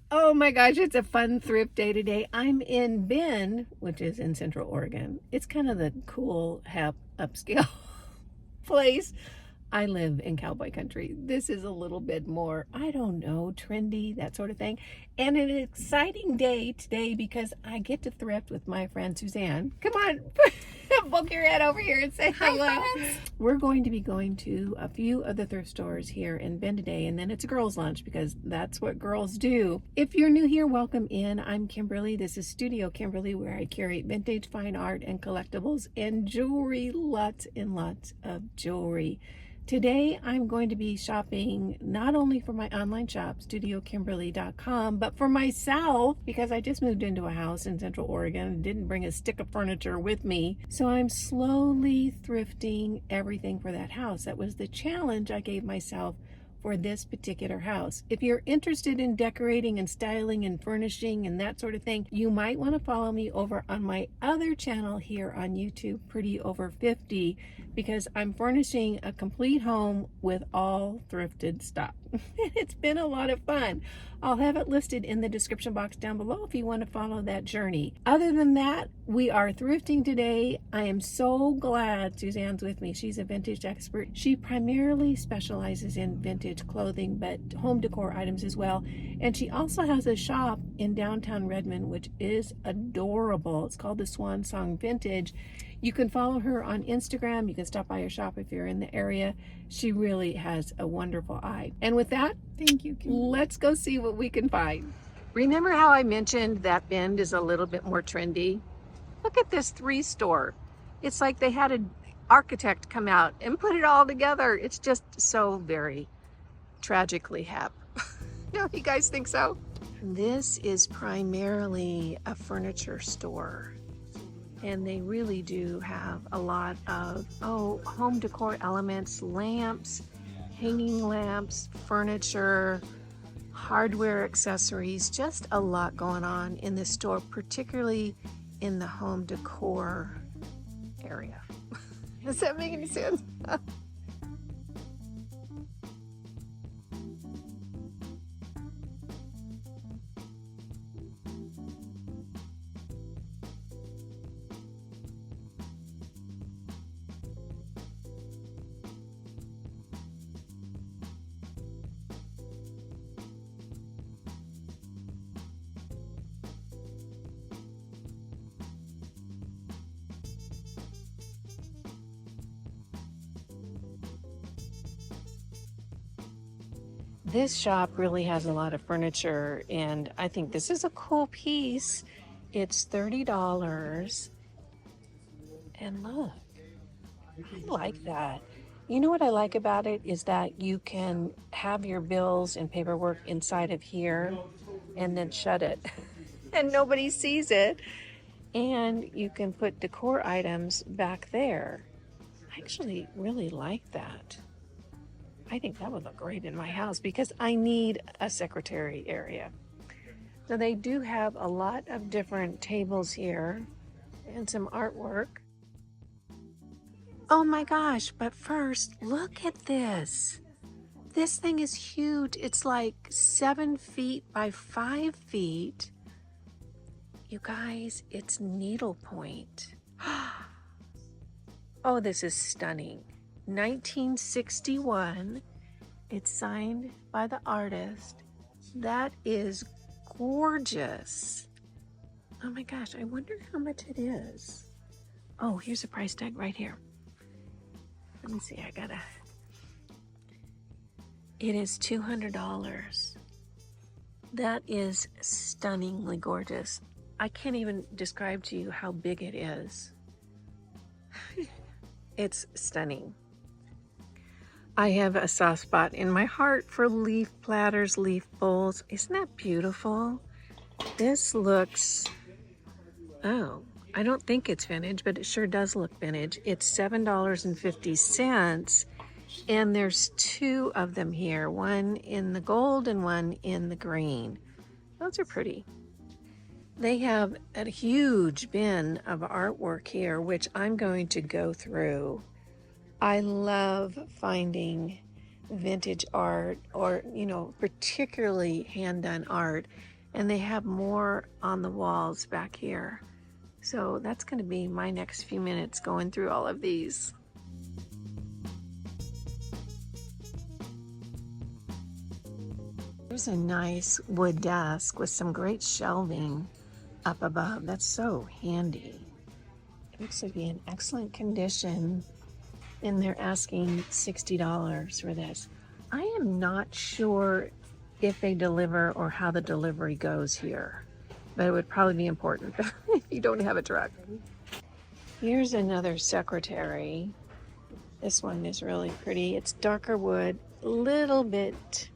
Oh my gosh, it's a fun thrift day today. I'm in Bend, which is in Central Oregon. It's kind of the cool, hip, upscale place. I live in cowboy country. This is a little bit more, I don't know, trendy, that sort of thing. And an exciting day today because I get to thrift with my friend Suzanne. Come on, poke your head over here and say hello. We're going to be going to a few of the thrift stores here in Bend today, and then it's a girls' lunch because that's what girls do. If you're new here, welcome in. I'm Kimberly. This is Studio Kimberly, where I curate vintage fine art and collectibles and jewelry, lots and lots of jewelry. Today, I'm going to be shopping not only for my online shop, studiokimberly.com, but for myself because I just moved into a house in Central Oregon and didn't bring a stick of furniture with me. So I'm slowly thrifting everything for that house. That was the challenge I gave myself for this particular house. If you're interested in decorating and styling and furnishing and that sort of thing, you might want to follow me over on my other channel here on YouTube, Pretty Over 50, because I'm furnishing a complete home with all thrifted stuff. It's been a lot of fun. I'll have it listed in the description box down below if you want to follow that journey. Other than that, we are thrifting today. I am so glad Suzanne's with me. She's a vintage expert. She primarily specializes in vintage clothing, but home decor items as well. And she also has a shop in downtown Redmond, which is adorable. It's called the Swan Song Vintage. You can follow her on Instagram. You can stop by her shop if you're in the area. She really has a wonderful eye. And with that, thank you, Kim. Let's go see what we can find. Remember how I mentioned that Bend is a little bit more trendy? Look at this store. It's like they had an architect come out and put it all together. It's just so very tragically hip. Don't you guys think so? This is primarily a furniture store. And they really do have a lot of, home decor elements, lamps, hanging lamps, furniture, hardware accessories, just a lot going on in this store, particularly in the home decor area. Does that make any sense? This shop really has a lot of furniture, and I think this is a cool piece. It's $30. And look, I like that. You know what I like about it is that you can have your bills and paperwork inside of here and then shut it and nobody sees it. And you can put decor items back there. I actually really like that. I think that would look great in my house because I need a secretary area. So they do have a lot of different tables here and some artwork. Oh my gosh, but first, look at this. This thing is huge. It's like 7 feet by 5 feet. You guys, it's needlepoint. Oh, this is stunning. 1961. It's signed by the artist. That is gorgeous. Oh my gosh, I wonder how much it is. Oh, here's a price tag right here. Let me see, it is $200. That is stunningly gorgeous. I can't even describe to you how big it is. It's stunning. I have a soft spot in my heart for leaf platters, leaf bowls. Isn't that beautiful? This looks, I don't think it's vintage, but it sure does look vintage. It's $7.50, and there's 2 of them here, one in the gold and one in the green. Those are pretty. They have a huge bin of artwork here, which I'm going to go through. I love finding vintage art or, particularly hand-done art. And they have more on the walls back here. So that's going to be my next few minutes going through all of these. There's a nice wood desk with some great shelving up above. That's so handy. It looks to be in excellent condition, and they're asking $60 for this. I am not sure if they deliver or how the delivery goes here, but it would probably be important if you don't have a truck. Here's another secretary. This one is really pretty. It's darker wood, a little bit,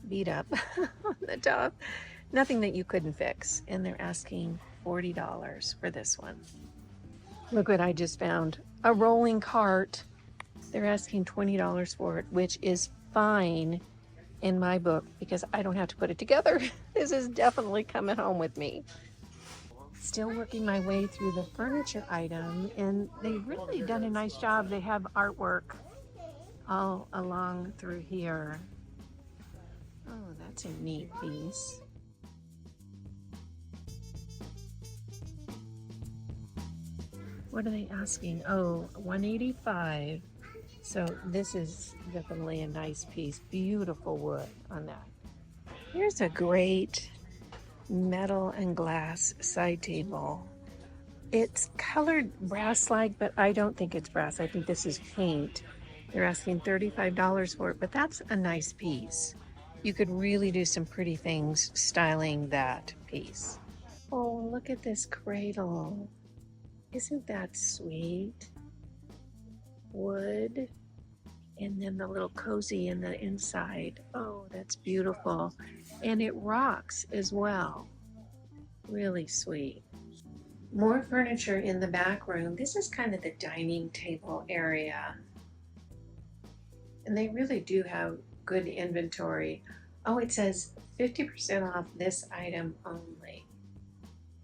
beat up on the top. Nothing that you couldn't fix. And they're asking $40 for this one. Look what I just found. A rolling cart. They're asking $20 for it, which is fine in my book because I don't have to put it together. This is definitely coming home with me. Still working my way through the furniture item, and they've really done a nice job. They have artwork all along through here. Oh, that's a neat piece. What are they asking? Oh, $185. So this is definitely a nice piece. Beautiful wood on that. Here's a great metal and glass side table. It's colored brass-like, but I don't think it's brass. I think this is paint. They're asking $35 for it, but that's a nice piece. You could really do some pretty things styling that piece. Oh, look at this cradle. Isn't that sweet? Wood, and then the little cozy in the inside. Oh, that's beautiful. And it rocks as well. Really sweet. More furniture in the back room. This is kind of the dining table area. And they really do have good inventory. Oh, it says 50% off this item only.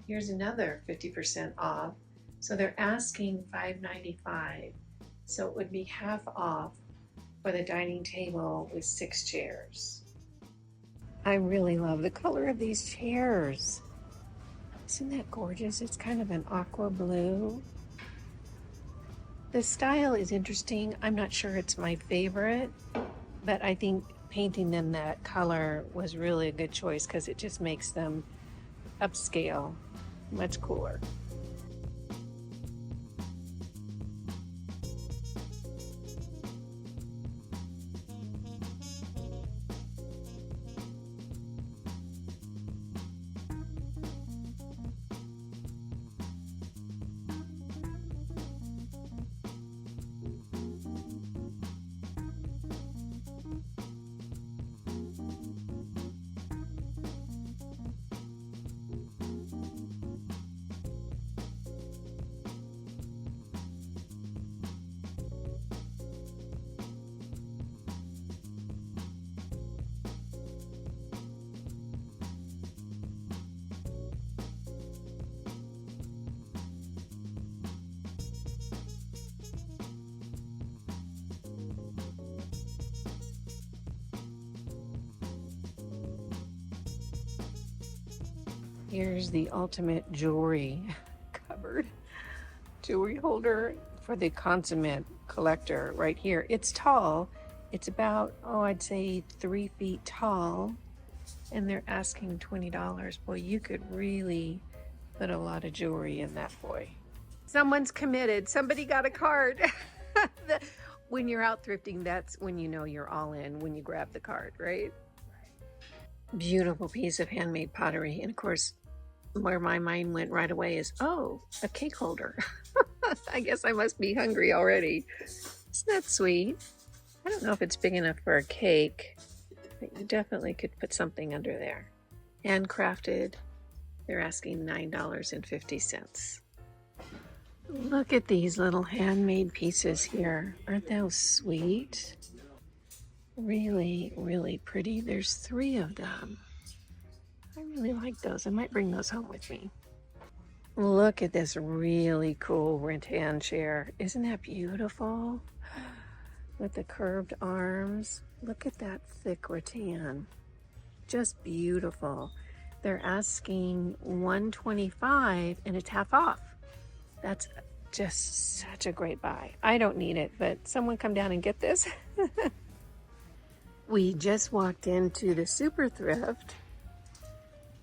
Here's another 50% off. So they're asking $5.95. So it would be half off for the dining table with 6 chairs. I really love the color of these chairs. Isn't that gorgeous? It's kind of an aqua blue. The style is interesting. I'm not sure it's my favorite, but I think painting them that color was really a good choice because it just makes them upscale, much cooler. Here's the ultimate jewelry cupboard. Jewelry holder for the consummate collector right here. It's tall. It's about, I'd say 3 feet tall. And they're asking $20. Boy, you could really put a lot of jewelry in that boy. Someone's committed. Somebody got a card. When you're out thrifting, that's when you know you're all in, when you grab the card, right? Beautiful piece of handmade pottery. And of course, where my mind went right away is, a cake holder. I guess I must be hungry already. Isn't that sweet? I don't know if it's big enough for a cake, but you definitely could put something under there. Handcrafted. They're asking $9.50. Look at these little handmade pieces here. Aren't those sweet? Really, really pretty. There's 3 of them. I really like those. I might bring those home with me. Look at this really cool rattan chair. Isn't that beautiful? With the curved arms. Look at that thick rattan. just beautiful. They're asking $125 and it's half off. That's just such a great buy. I don't need it, but someone come down and get this. We just walked into the super thrift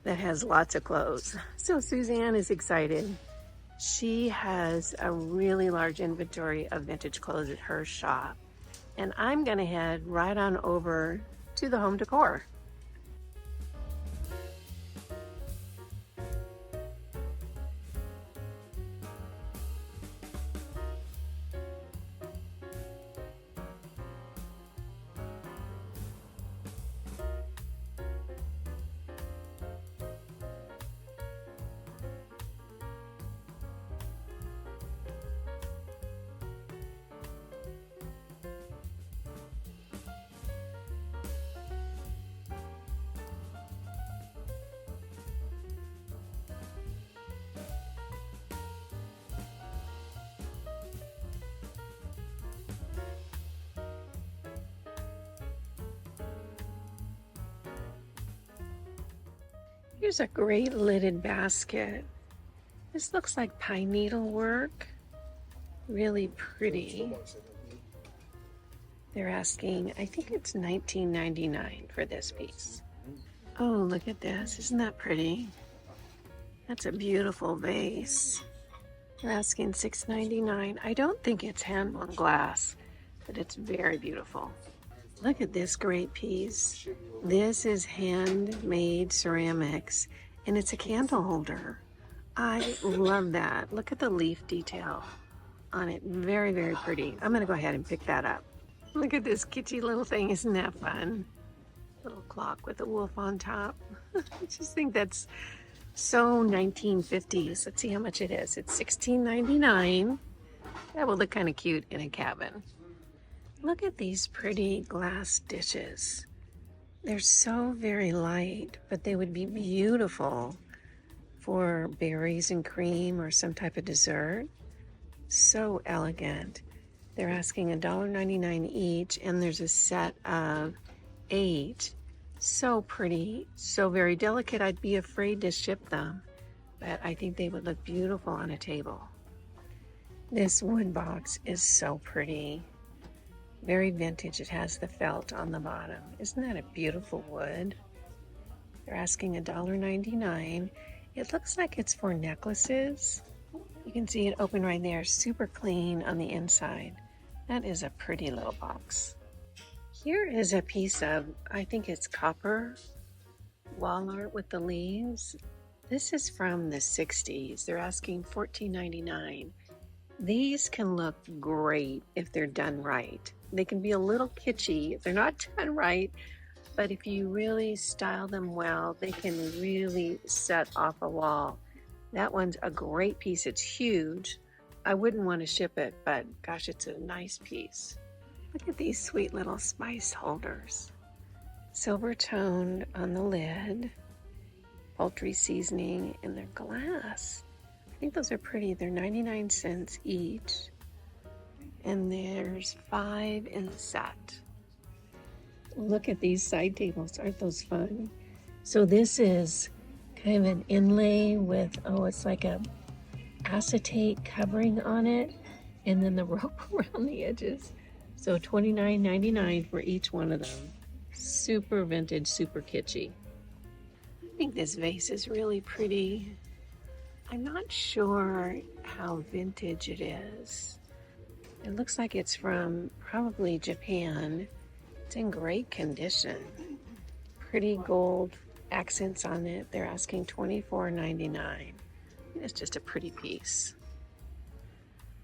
that has lots of clothes. So Suzanne is excited. She has a really large inventory of vintage clothes at her shop. And I'm gonna head right on over to the home decor. Here's a great lidded basket. This looks like pine needle work. Really pretty. They're asking, I think it's $19.99 for this piece. Oh, look at this. Isn't that pretty? That's a beautiful vase. They're asking $6.99. I don't think it's hand-blown glass, but it's very beautiful. Look at this great piece. This is handmade ceramics, and it's a candle holder. I love that. Look at the leaf detail on it. Very, very pretty. I'm gonna go ahead and pick that up. Look at this kitschy little thing. Isn't that fun? Little clock with a wolf on top. I just think that's so 1950s. Let's see how much it is. It's $16.99. That would look kind of cute in a cabin. Look at these pretty glass dishes. They're so very light, but they would be beautiful for berries and cream or some type of dessert. So elegant. They're asking $1.99 each, and there's a set of 8. So pretty, so very delicate. I'd be afraid to ship them, but I think they would look beautiful on a table. This wood box is so pretty. Very vintage. It has the felt on the bottom. Isn't that a beautiful wood? They're asking $1.99. It looks like it's for necklaces. You can see it open right there. Super clean on the inside. That is a pretty little box. Here is a piece of, I think it's copper wall art with the leaves. This is from the 60s. They're asking $14.99. These can look great if they're done right. They can be a little kitschy if they're not done right, but if you really style them well, they can really set off a wall. That one's a great piece. It's huge. I wouldn't want to ship it, but gosh, it's a nice piece. Look at these sweet little spice holders. Silver toned on the lid, poultry seasoning, and they're glass. I think those are pretty. They're 99 cents each. And there's 5 in the set. Look at these side tables. Aren't those fun? So this is kind of an inlay with, it's like a acetate covering on it, and then the rope around the edges. So $29.99 for each one of them. Super vintage, super kitschy. I think this vase is really pretty. I'm not sure how vintage it is. It looks like it's from probably Japan. It's in great condition. Pretty gold accents on it. They're asking $24.99. It's just a pretty piece.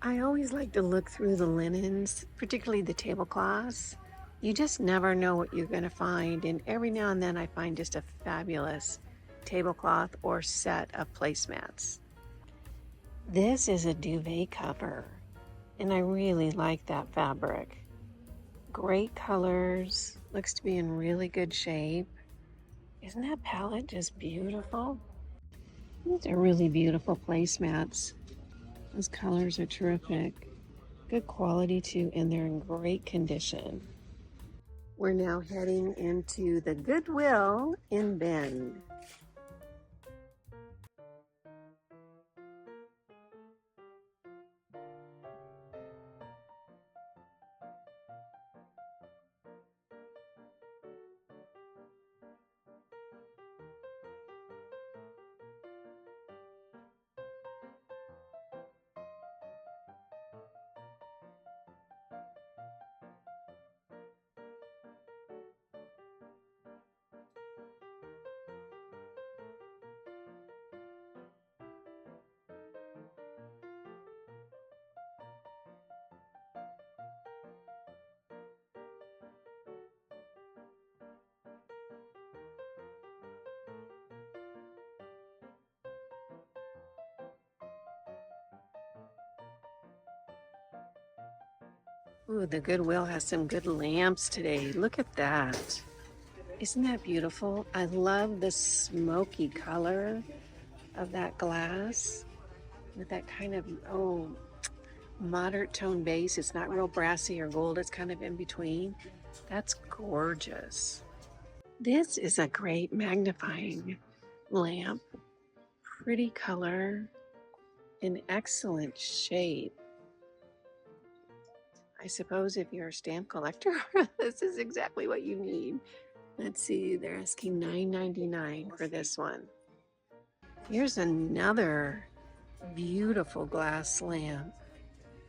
I always like to look through the linens, particularly the tablecloths. You just never know what you're going to find, and every now and then I find just a fabulous tablecloth or set of placemats. This is a duvet cover, and I really like that fabric. Great colors, looks to be in really good shape. Isn't that palette just beautiful? These are really beautiful placemats. Those colors are terrific. Good quality too, and they're in great condition. We're now heading into the Goodwill in Bend. Ooh, the Goodwill has some good lamps today. Look at that. Isn't that beautiful? I love the smoky color of that glass with that kind of, moderate tone base. It's not real brassy or gold. It's kind of in between. That's gorgeous. This is a great magnifying lamp. Pretty color in excellent shape. I suppose if you're a stamp collector, this is exactly what you need. Let's see, they're asking $9.99 for this one. Here's another beautiful glass lamp.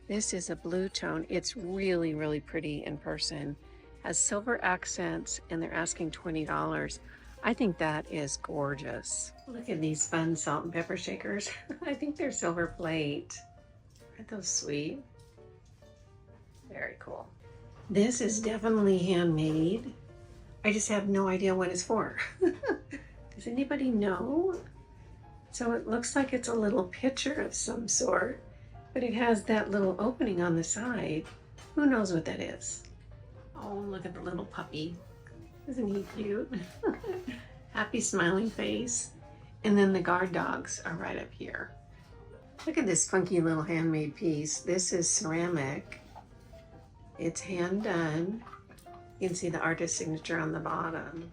This is a blue tone. It's really, really pretty in person. Has silver accents and they're asking $20. I think that is gorgeous. Look at these fun salt and pepper shakers. I think they're silver plate. Aren't those sweet? Very cool. This is definitely handmade. I just have no idea what it's for. Does anybody know? So it looks like it's a little pitcher of some sort, but it has that little opening on the side. Who knows what that is? Oh, look at the little puppy. Isn't he cute? Happy smiling face. And then the guard dogs are right up here. Look at this funky little handmade piece. This is ceramic. It's hand done. You can see the artist's signature on the bottom.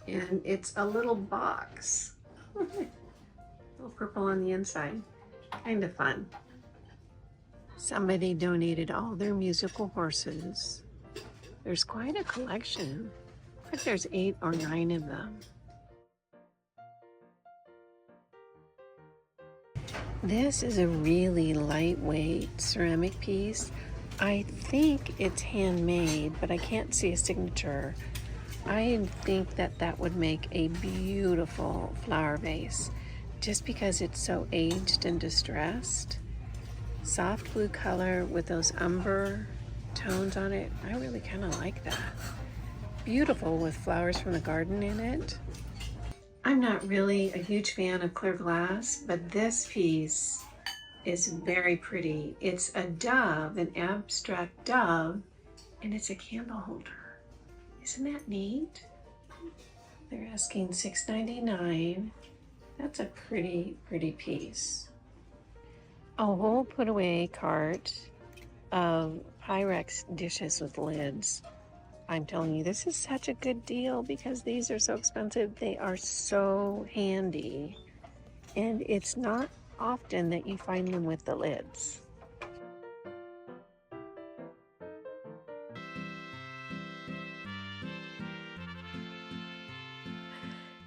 And it's a little box. A little purple on the inside. Kind of fun. Somebody donated all their musical horses. There's quite a collection. I think there's 8 or 9 of them. This is a really lightweight ceramic piece. I think it's handmade, but I can't see a signature. I think that that would make a beautiful flower vase just because it's so aged and distressed. Soft blue color with those umber tones on it. I really kind of like that. Beautiful with flowers from the garden in it. I'm not really a huge fan of clear glass, but this piece is very pretty. It's a dove, an abstract dove, and it's a candle holder. Isn't that neat? They're asking $6.99. That's a pretty, pretty piece. A whole put away cart of Pyrex dishes with lids. I'm telling you, this is such a good deal because these are so expensive. They are so handy. And it's not often that you find them with the lids.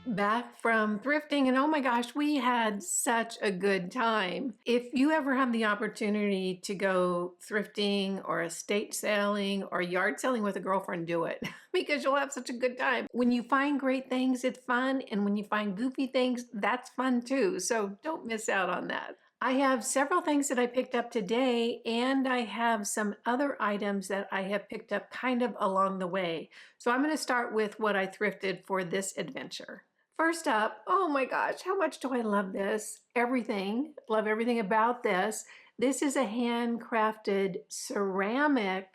Back from thrifting, and oh my gosh, we had such a good time. If you ever have the opportunity to go thrifting or estate selling or yard selling with a girlfriend, do it because you'll have such a good time. When you find great things, it's fun, and when you find goofy things, that's fun too. So don't miss out on that. I have several things that I picked up today, and I have some other items that I have picked up kind of along the way. So I'm going to start with what I thrifted for this adventure. First up, oh my gosh, how much do I love this? Everything, love everything about this. This is a handcrafted ceramic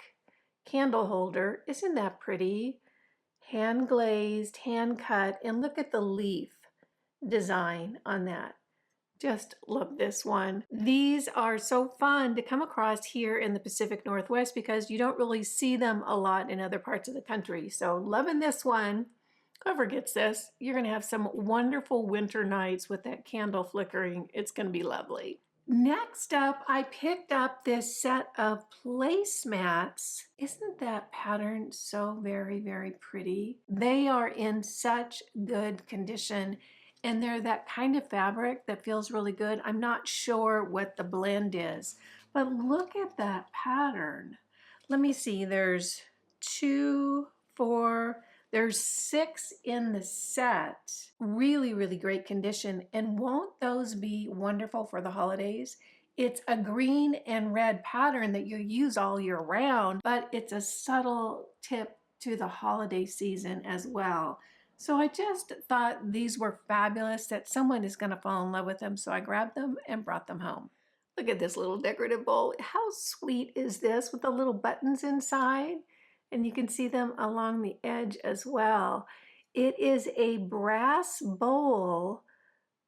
candle holder. Isn't that pretty? Hand glazed, hand cut, and look at the leaf design on that. Just love this one. These are so fun to come across here in the Pacific Northwest because you don't really see them a lot in other parts of the country. So loving this one. Whoever gets this, you're gonna have some wonderful winter nights with that candle flickering. It's gonna be lovely. Next up, I picked up this set of placemats. Isn't that pattern so very, very pretty? They are in such good condition and they're that kind of fabric that feels really good. I'm not sure what the blend is, but look at that pattern. Let me see, there's 2, 4, there's 6 in the set. Really, really great condition. And won't those be wonderful for the holidays? It's a green and red pattern that you use all year round, but it's a subtle tip to the holiday season as well. So I just thought these were fabulous, that someone is going to fall in love with them. So I grabbed them and brought them home. Look at this little decorative bowl. How sweet is this with the little buttons inside? And you can see them along the edge as well. It is a brass bowl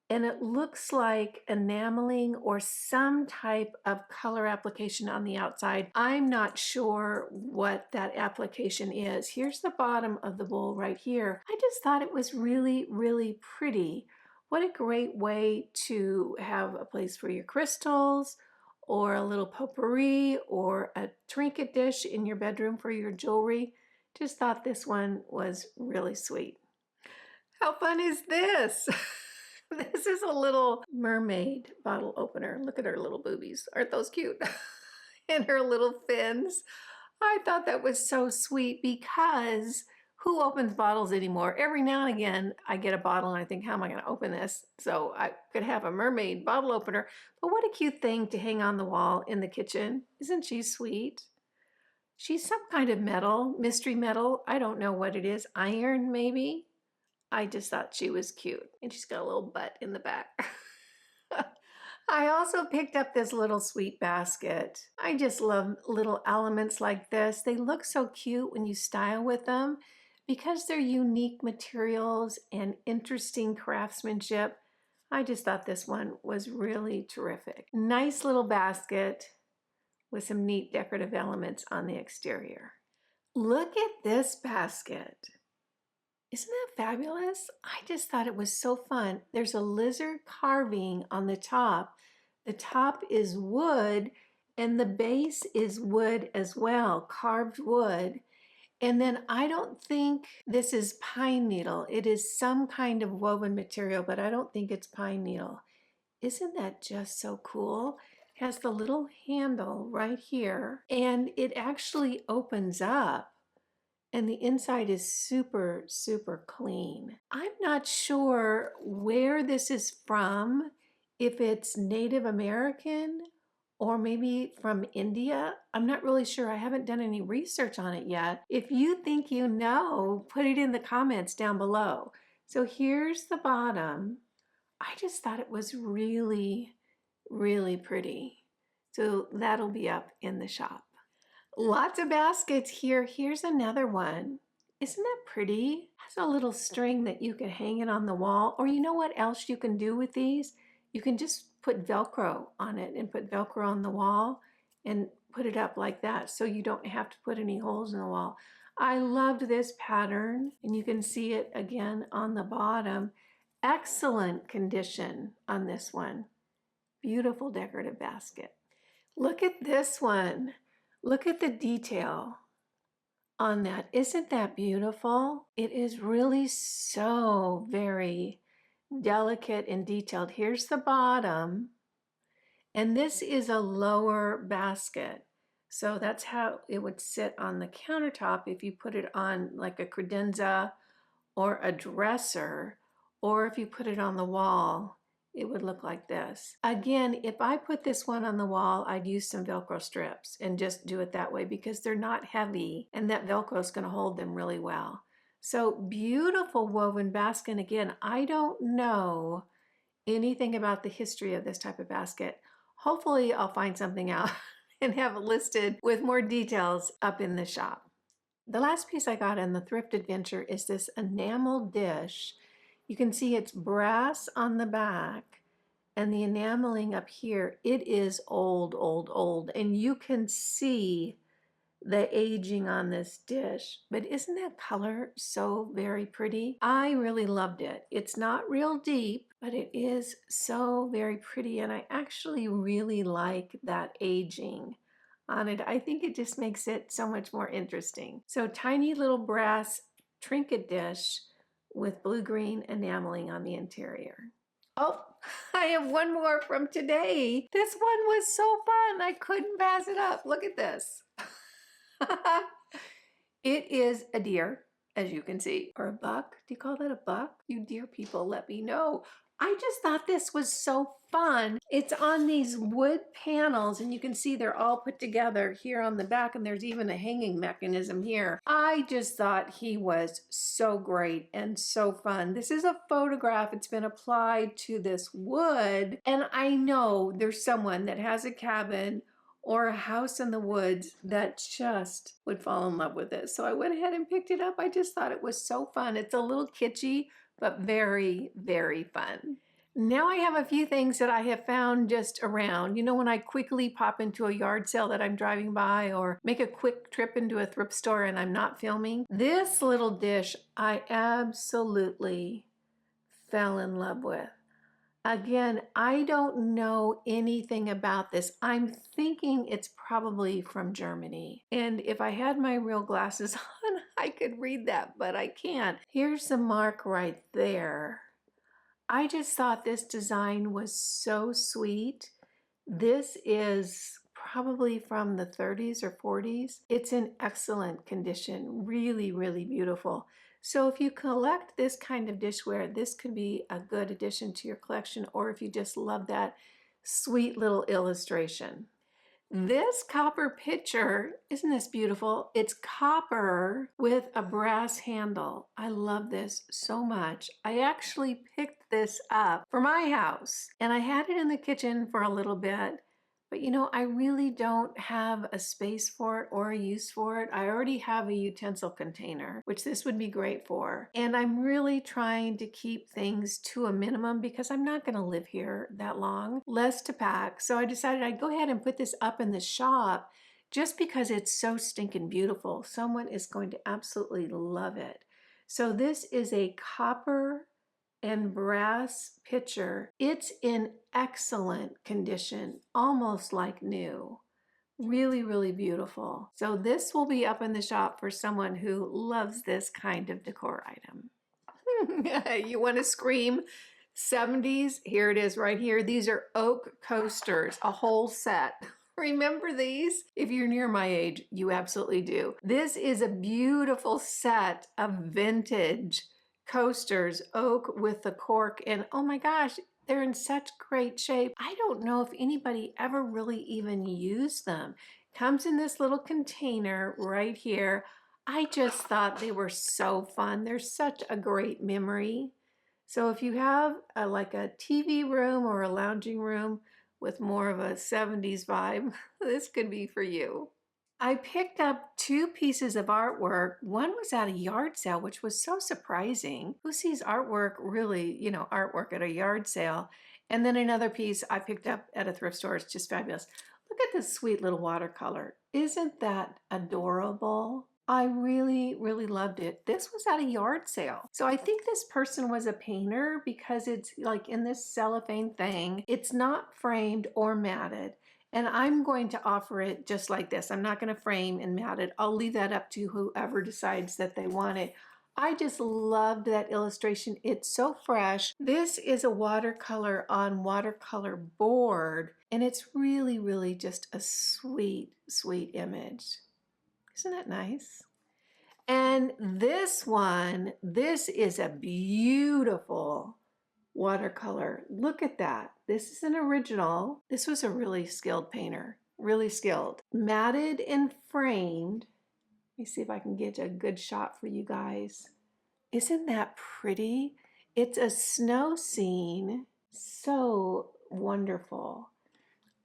and it looks like enameling or some type of color application on the outside. I'm not sure what that application is. Here's the bottom of the bowl right here. I just thought it was really, really pretty. What a great way to have a place for your crystals or a little potpourri or a trinket dish in your bedroom for your jewelry. Just thought this one was really sweet. How fun is this? This is a little mermaid bottle opener. Look at her little boobies. Aren't those cute? And her little fins. I thought that was so sweet because who opens bottles anymore? Every now and again, I get a bottle and I think, how am I going to open this? So I could have a mermaid bottle opener. But what a cute thing to hang on the wall in the kitchen. Isn't she sweet? She's some kind of metal, mystery metal. I don't know what it is. Iron, maybe? I just thought she was cute. And she's got a little butt in the back. I also picked up this little sweet basket. I just love little elements like this. They look so cute when you style with them because they're unique materials and interesting craftsmanship. I just thought this one was really terrific. Nice little basket with some neat decorative elements on the exterior. Look at this basket. Isn't that fabulous? I just thought it was so fun. There's a lizard carving on the top. The top is wood and the base is wood as well, carved wood. And then I don't think this is pine needle. It is some kind of woven material, but I don't think it's pine needle. Isn't that just so cool? It has the little handle right here and it actually opens up. And the inside is super, super clean. I'm not sure where this is from, if it's Native American or maybe from India. I'm not really sure. I haven't done any research on it yet. If you think you know, put it in the comments down below. So here's the bottom. I just thought it was really, really pretty. So that'll be up in the shop. Lots of baskets here. Here's another one. Isn't that pretty? Has a little string that you can hang it on the wall. Or you know what else you can do with these? You can just put Velcro on it and put Velcro on the wall and put it up like that so you don't have to put any holes in the wall. I loved this pattern and you can see it again on the bottom. Excellent condition on this one. Beautiful decorative basket. Look at this one. Look at the detail on that. Isn't that beautiful? It is really so very delicate and detailed. Here's the bottom, and this is a lower basket. So that's how it would sit on the countertop if you put it on like a credenza or a dresser, or if you put it on the wall. It would look like this. Again, if I put this one on the wall, I'd use some Velcro strips and just do it that way because they're not heavy and that Velcro is going to hold them really well. So beautiful woven basket. Again, I don't know anything about the history of this type of basket. Hopefully I'll find something out and have it listed with more details up in the shop. The last piece I got in the thrift adventure is this enamel dish. You can see it's brass on the back And the enameling up here, it is old, old, old. And you can see the aging on this dish. But isn't that color so very pretty? I really loved it. It's not real deep, but it is so very pretty. And I actually really like that aging on it. I think it just makes it so much more interesting. So tiny little brass trinket dish with blue-green enameling on the interior. Oh, I have one more from today. This one was so fun. I couldn't pass it up. Look at this. It is a deer, as you can see, or a buck. Do you call that a buck? You deer people, let me know. I just thought this was so fun. It's on these wood panels, and you can see they're all put together here on the back, and there's even a hanging mechanism here. I just thought he was so great and so fun. This is a photograph. It's been applied to this wood, and I know there's someone that has a cabin or a house in the woods that just would fall in love with this. So I went ahead and picked it up. I just thought it was so fun. It's a little kitschy, but very, very fun. Now I have a few things that I have found just around. You know, when I quickly pop into a yard sale that I'm driving by or make a quick trip into a thrift store and I'm not filming, this little dish I absolutely fell in love with. Again, I don't know anything about this. I'm thinking it's probably from Germany. And if I had my real glasses on, I could read that, but I can't. Here's the mark right there. I just thought this design was so sweet. This is probably from the 30s or 40s. It's in excellent condition, really, really beautiful. So if you collect this kind of dishware, this could be a good addition to your collection, or if you just love that sweet little illustration. This copper pitcher, isn't this beautiful? It's copper with a brass handle. I love this so much. I actually picked this up for my house, and I had it in the kitchen for a little bit. But you know, I really don't have a space for it or a use for it. I already have a utensil container, which this would be great for. And I'm really trying to keep things to a minimum because I'm not going to live here that long. Less to pack. So I decided I'd go ahead and put this up in the shop just because it's so stinking beautiful. Someone is going to absolutely love it. So this is a copper and brass pitcher. It's in excellent condition, almost like new. Really, really beautiful. So this will be up in the shop for someone who loves this kind of decor item. You want to scream 70s? Here it is right here. These are oak coasters, a whole set. Remember these? If you're near my age, you absolutely do. This is a beautiful set of vintage coasters, oak with the cork, and oh my gosh, they're in such great shape. I don't know if anybody ever really even used them. Comes in this little container right here. I just thought they were so fun. They're such a great memory. So if you have like a TV room or a lounging room with more of a 70s vibe, this could be for you. I picked up two pieces of artwork. One was at a yard sale, which was so surprising. Who sees artwork really, artwork at a yard sale? And then another piece I picked up at a thrift store. It's just fabulous. Look at this sweet little watercolor. Isn't that adorable? I really, really loved it. This was at a yard sale. So I think this person was a painter because it's like in this cellophane thing. It's not framed or matted. And I'm going to offer it just like this. I'm not going to frame and mat it. I'll leave that up to whoever decides that they want it. I just loved that illustration. It's so fresh. This is a watercolor on watercolor board, and it's really, really just a sweet, sweet image. Isn't that nice? And this one, this is a beautiful watercolor. Look at that. This is an original. This was a really skilled painter, really skilled. Matted and framed. Let me see if I can get a good shot for you guys. Isn't that pretty? It's a snow scene. So wonderful.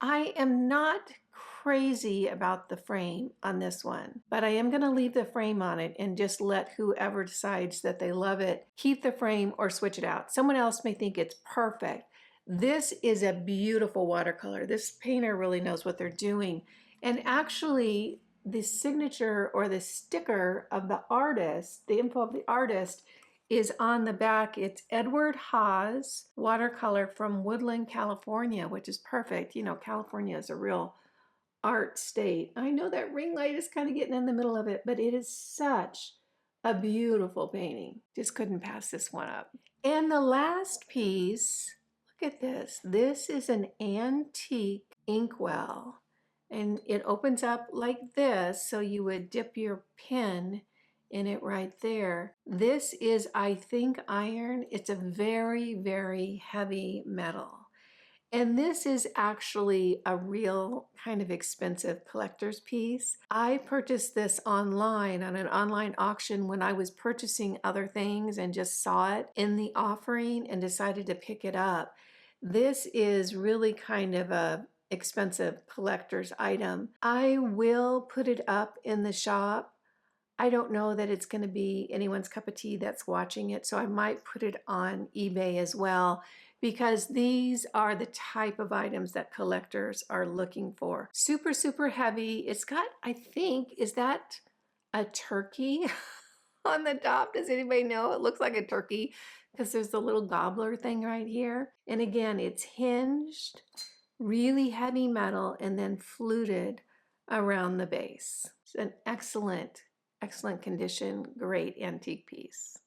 I am not crazy about the frame on this one, but I am going to leave the frame on it and just let whoever decides that they love it keep the frame or switch it out. Someone else may think it's perfect. This is a beautiful watercolor. This painter really knows what they're doing. And actually, the signature or the sticker of the artist, the info of the artist, is on the back. It's Edward Haas watercolor from Woodland, California, which is perfect. You know, California is a real art state. I know that ring light is kind of getting in the middle of it, but it is such a beautiful painting. Just couldn't pass this one up. And the last piece, look at this. This is an antique inkwell, and it opens up like this, so you would dip your pen in it right there. This is, I think, iron. It's a very, very heavy metal. And this is actually a real kind of expensive collector's piece. I purchased this online on an online auction when I was purchasing other things and just saw it in the offering and decided to pick it up. This is really kind of a expensive collector's item. I will put it up in the shop. I don't know that it's going to be anyone's cup of tea that's watching it, so I might put it on eBay as well, because these are the type of items that collectors are looking for. Super, super heavy. It's got, I think, is that a turkey on the top? Does anybody know? It looks like a turkey because there's the little gobbler thing right here. And again, it's hinged, really heavy metal, and then fluted around the base. It's an excellent condition, great antique piece.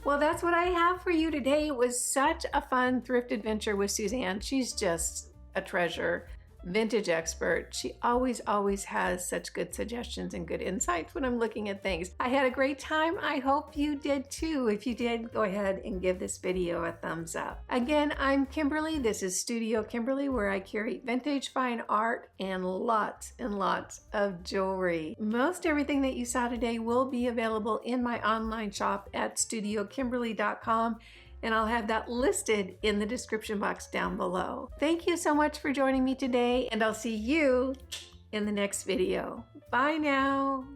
Well, that's what I have for you today. It was such a fun thrift adventure with Suzanne. She's just a treasure, vintage expert. She always has such good suggestions and good insights when I'm looking at things. I had a great time. I hope you did too. If you did, go ahead and give this video a thumbs up. Again, I'm Kimberly. This is Studio Kimberly, where I curate vintage fine art and lots of jewelry. Most everything that you saw today will be available in my online shop at studiokimberly.com. and I'll have that listed in the description box down below. Thank you so much for joining me today, and I'll see you in the next video. Bye now.